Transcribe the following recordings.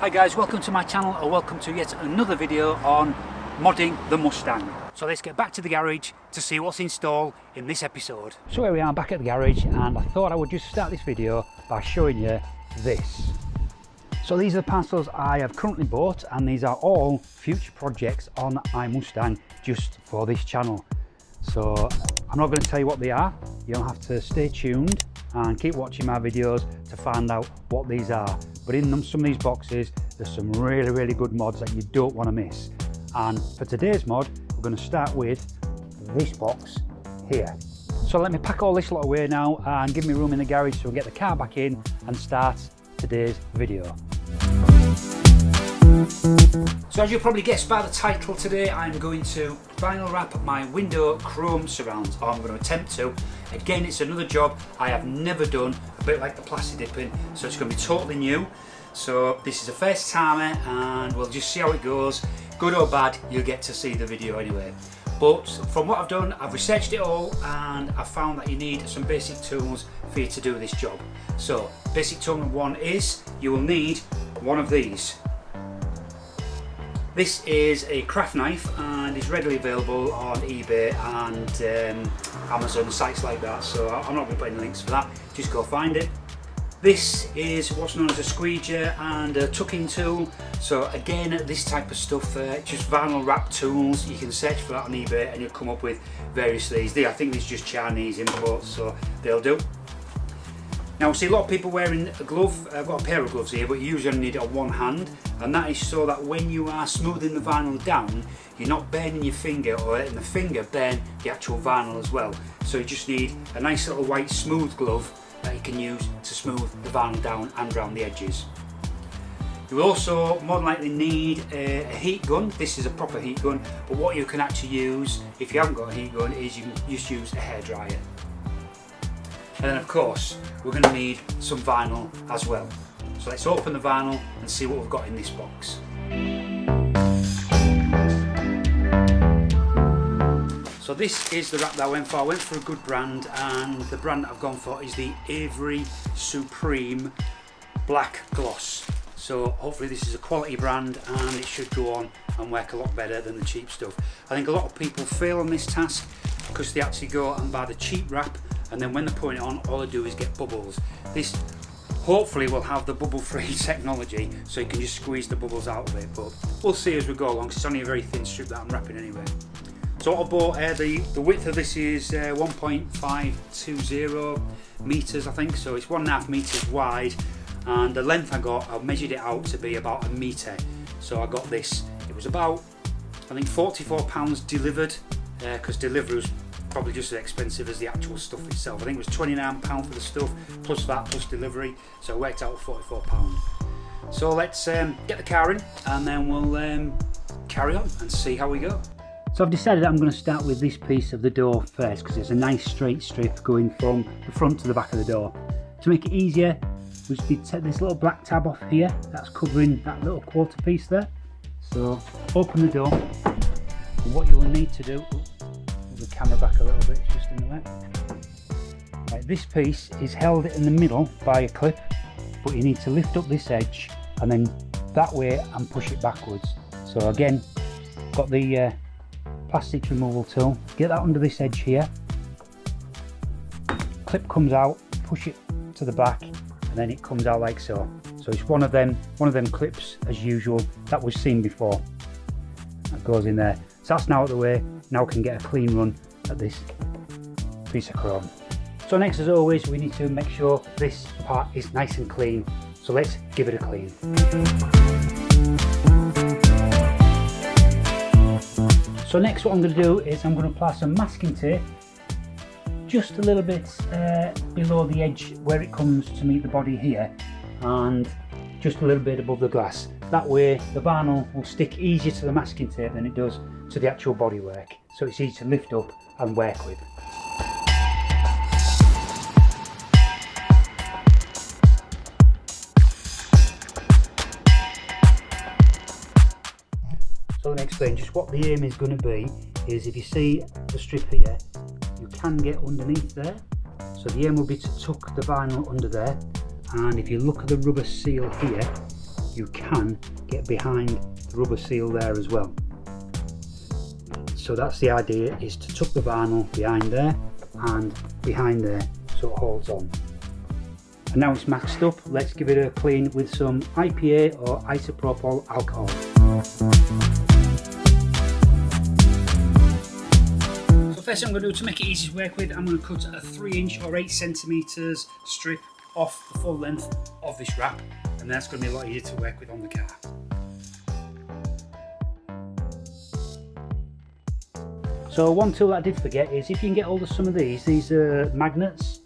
Hi guys, welcome to my channel or welcome to yet another video on modding the Mustang. So let's get back to the garage to see what's installed in this episode. So here we are back at the garage, and I thought I would just start this video by showing you this. So these are the parcels I have currently bought, and these are all future projects on iMustang just for this channel. So I'm not going to tell you what they are. You'll have to stay tuned and keep watching my videos to find out what these are. But in them, some of these boxes, there's some really good mods that you don't want to miss. And for today's mod, we're going to start with this box here. So let me pack all this lot away now and give me room in the garage so we'll get the car back in and start today's video. So as you'll probably guess by the title, today I'm going to vinyl wrap my window chrome surrounds, or I'm going to attempt to. Again, it's another job I have never done, a bit like the plastic dipping, so it's going to be totally new. So this is a first timer and we'll just see how it goes. Good or bad, you'll get to see the video anyway. But from what I've done, I've researched it all and I found that you need some basic tools for you to do this job. So basic tool number one is you will need one of these. This is a craft knife and is readily available on eBay and Amazon, sites like that, so I'm not going to put any links for that, just go find it. This is what's known as a squeegee and a tucking tool. So again, this type of stuff, just vinyl wrap tools, you can search for that on eBay and you'll come up with various these. I think these are just Chinese imports, so they'll do. Now, see a lot of people wearing a glove. I've got a pair of gloves here, but you usually only need it on one hand, and that is so that when you are smoothing the vinyl down, you're not burning your finger or letting the finger burn the actual vinyl as well. So you just need a nice little white smooth glove that you can use to smooth the vinyl down and around the edges. You will also more than likely need a heat gun. This is a proper heat gun, but what you can actually use if you haven't got a heat gun is you can just use a hairdryer. And then of course we're going to need some vinyl as well. So let's open the vinyl and see what we've got in this box. So this is the wrap that I went for. I went for a good brand, and the brand that I've gone for is the Avery Supreme Black Gloss. So hopefully this is a quality brand and it should go on and work a lot better than the cheap stuff. I think a lot of people fail on this task because they actually go and buy the cheap wrap, and then when they're putting it on, all they do is get bubbles. This hopefully will have the bubble-free technology, so you can just squeeze the bubbles out of it, but we'll see as we go along, because it's only a very thin strip that I'm wrapping anyway. So what I bought, the width of this is 1.520 meters, I think, so it's 1.5 meters wide, and the length I measured it out to be about a meter. So I got this, it was about, I think, £44 delivered, because delivery was probably just as expensive as the actual stuff itself. I think it was £29 for the stuff, plus that, plus delivery, so it worked out at £44. So let's get the car in and then we'll carry on and see how we go. So I've decided that I'm going to start with this piece of the door first, because it's a nice straight strip going from the front to the back of the door. To make it easier, we just need to take this little black tab off here that's covering that little quarter piece there. So open the door, and what you will need to do, move the camera back a little bit, it's just in the way. Right, this piece is held in the middle by a clip, but you need to lift up this edge and then that way and push it backwards. So again, got the plastic removal tool, get that under this edge here, clip comes out, push it to the back, and then it comes out like so. So it's one of them clips as usual that was seen before. That goes in there. So that's now out of the way. Now we can get a clean run at this piece of chrome. So next, as always, we need to make sure this part is nice and clean. So let's give it a clean. So next what I'm going to do is I'm going to apply some masking tape just a little bit below the edge where it comes to meet the body here, and just a little bit above the glass. That way the vinyl will stick easier to the masking tape than it does to the actual bodywork, so it's easy to lift up and work with. So let me explain just what the aim is going to be. Is if you see the strip here, you can get underneath there, so the aim will be to tuck the vinyl under there, and if you look at the rubber seal here, you can get behind the rubber seal there as well. So that's the idea, is to tuck the vinyl behind there and behind there so it holds on. And now it's maxed up, let's give it a clean with some IPA or isopropyl alcohol. So first thing I'm going to do to make it easy to work with, I'm going to cut a 3" or 8 centimeters strip off the full length of this wrap, and that's going to be a lot easier to work with on the car. So one tool that I did forget is, if you can get hold of some of these are magnets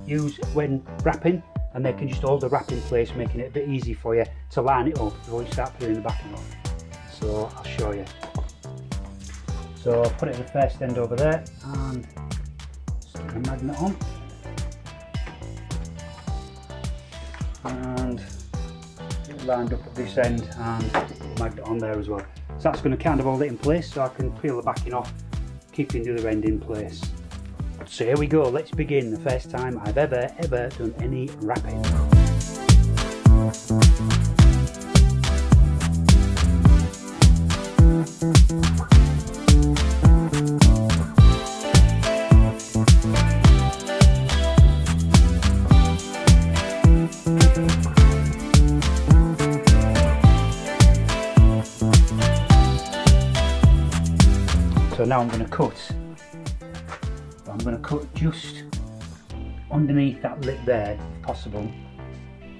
used when wrapping, and they can just hold the wrap in place, making it a bit easy for you to line it up before you start peeling the backing off. So I'll show you. So I'll put it at the first end over there and stick the magnet on. And it lined up at this end and the magnet on there as well. So that's going to kind of hold it in place so I can peel the backing off, keeping the other end in place. So here we go, let's begin. The first time I've ever done any wrapping. So now I'm going to cut. I'm going to cut just underneath that lip there, if possible.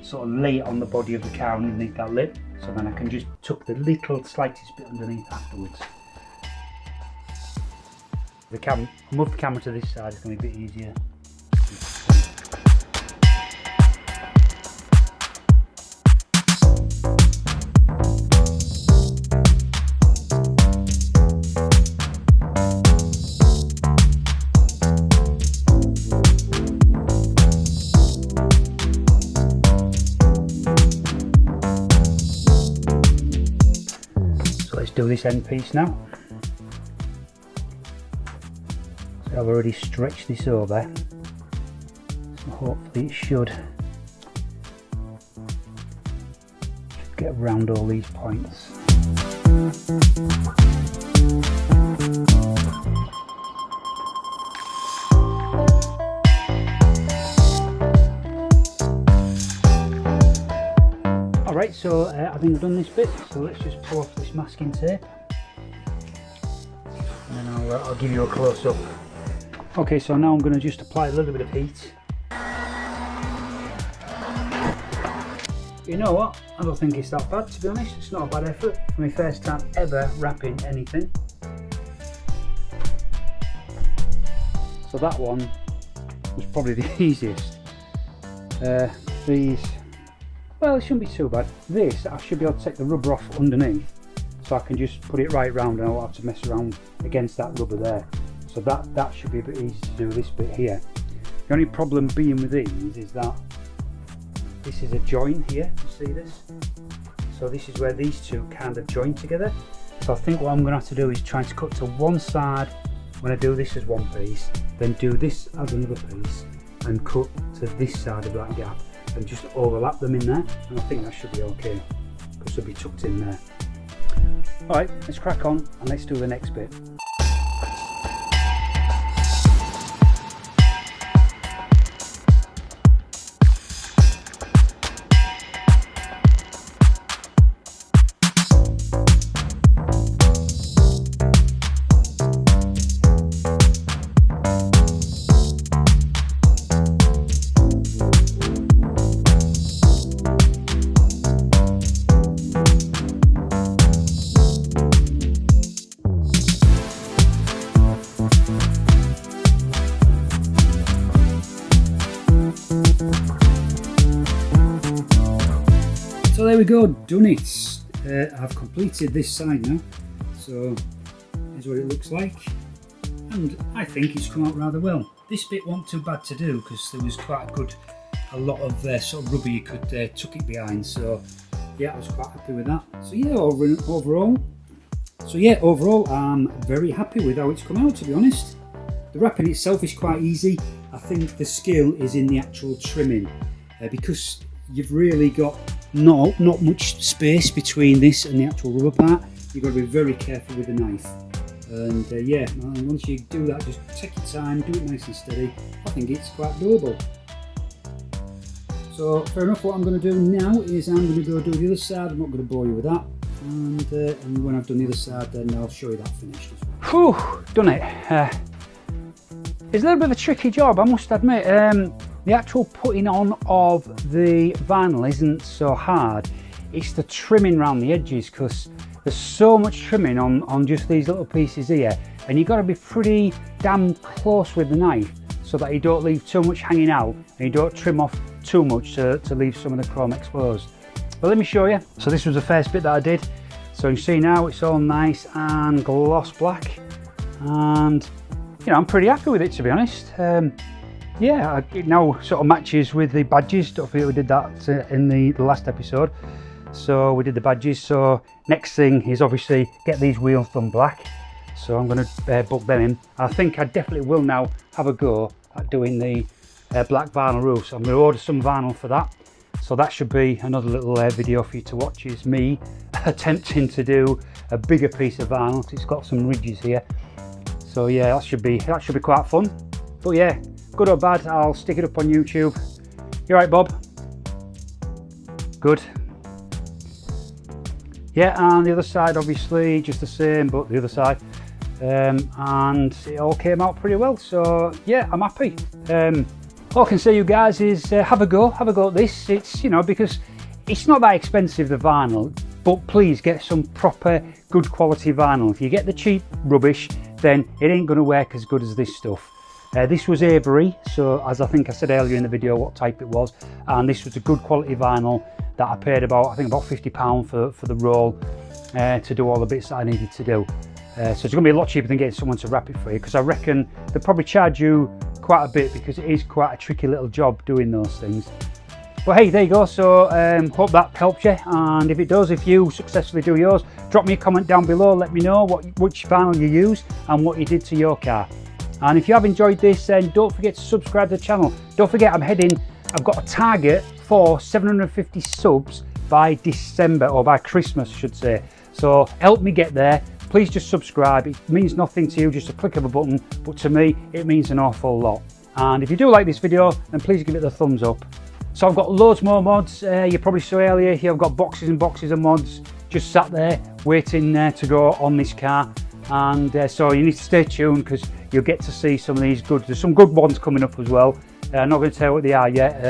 Sort of lay it on the body of the car underneath that lip, so then I can just tuck the little slightest bit underneath afterwards. I'll move the camera to this side, it's going to be a bit easier. Do this end piece now. So I've already stretched this over, so hopefully it should get around all these points. Alright, so I think I've done this bit, so let's just pull off this masking tape and then I'll give you a close-up. Okay, so now I'm going to just apply a little bit of heat. You know what, I don't think it's that bad, to be honest. It's not a bad effort for my first time ever wrapping anything. So that one was probably the easiest. These, well, it shouldn't be too bad. This, I should be able to take the rubber off underneath, so I can just put it right round and I won't have to mess around against that rubber there. So that should be a bit easy to do, this bit here. The only problem being with these is that this is a join here, you see this? So this is where these two kind of join together. So I think what I'm going to have to do is try to cut to one side when I do this as one piece, then do this as another piece, and cut to this side of that gap, and just overlap them in there, and I think that should be okay, because they'll be tucked in there. Alright, let's crack on and let's do the next bit. So there we go, done it. I've completed this side now, so here's what it looks like, and I think it's come out rather well. This bit wasn't too bad to do because there was quite a lot of sort of rubber you could tuck it behind, so yeah, I was quite happy with that. So yeah, overall I'm very happy with how it's come out, to be honest. The wrapping itself is quite easy. I think the skill is in the actual trimming, because you've really got not much space between this and the actual rubber part. You've got to be very careful with the knife. And yeah, once you do that, just take your time, do it nice and steady. I think it's quite doable. So fair enough, what I'm going to do now is I'm going to go do the other side. I'm not going to bore you with that. And when I've done the other side, then I'll show you that finished as well. Whew, done it. It's a little bit of a tricky job, I must admit. The actual putting on of the vinyl isn't so hard. It's the trimming around the edges, because there's so much trimming on just these little pieces here, and you've got to be pretty damn close with the knife so that you don't leave too much hanging out and you don't trim off too much to leave some of the chrome exposed. But let me show you. So this was the first bit that I did. So you see now it's all nice and gloss black, and you know, I'm pretty happy with it, to be honest. Yeah, it now sort of matches with the badges. Don't forget we did that in the last episode. So we did the badges. So next thing is obviously get these wheels done black. So I'm going to book them in. I think I definitely will now have a go at doing the black vinyl roof. So I'm going to order some vinyl for that. So that should be another little video for you to watch, is me attempting to do a bigger piece of vinyl. It's got some ridges here. So yeah, that should be quite fun. But yeah, good or bad, I'll stick it up on YouTube. You alright, Bob? Good. Yeah, and the other side obviously just the same, but the other side. And it all came out pretty well, so yeah, I'm happy. All I can say, you guys, is have a go at this. It's, you know, because it's not that expensive, the vinyl, but please get some proper good quality vinyl. If you get the cheap rubbish, then it ain't going to work as good as this stuff. This was Avery, so as I think I said earlier in the video what type it was, and this was a good quality vinyl that I paid about £50 for the roll to do all the bits that I needed to do. So it's going to be a lot cheaper than getting someone to wrap it for you, because I reckon they'll probably charge you quite a bit, because it is quite a tricky little job doing those things. But hey, there you go. So hope that helps you, and if it does, if you successfully do yours, drop me a comment down below, let me know which vinyl you used and what you did to your car. And if you have enjoyed this, then don't forget to subscribe to the channel. Don't forget, I've got a target for 750 subs by December, or by Christmas I should say. So help me get there. Please just subscribe. It means nothing to you, just a click of a button, but to me it means an awful lot. And if you do like this video, then please give it the thumbs up. So I've got loads more mods. You probably saw earlier here, I've got boxes and boxes of mods just sat there waiting to go on this car. And so you need to stay tuned, because you'll get to see some of these there's some good ones coming up as well. I'm not going to tell you what they are yet.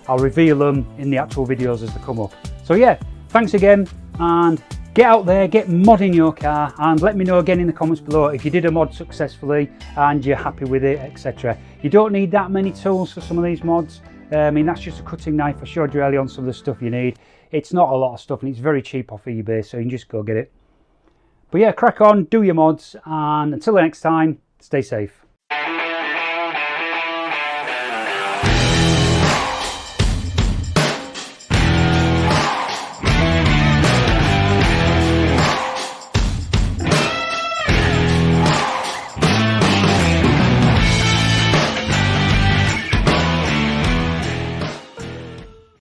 I'll reveal them in the actual videos as they come up. So yeah, thanks again, and get out there, get modding your car, and let me know again in the comments below if you did a mod successfully and you're happy with it, etc. You don't need that many tools for some of these mods. I mean, that's just a cutting knife. I showed you earlier on some of the stuff you need. It's not a lot of stuff, and it's very cheap off eBay, so you can just go get it. But yeah, crack on, do your mods, and until the next time, stay safe.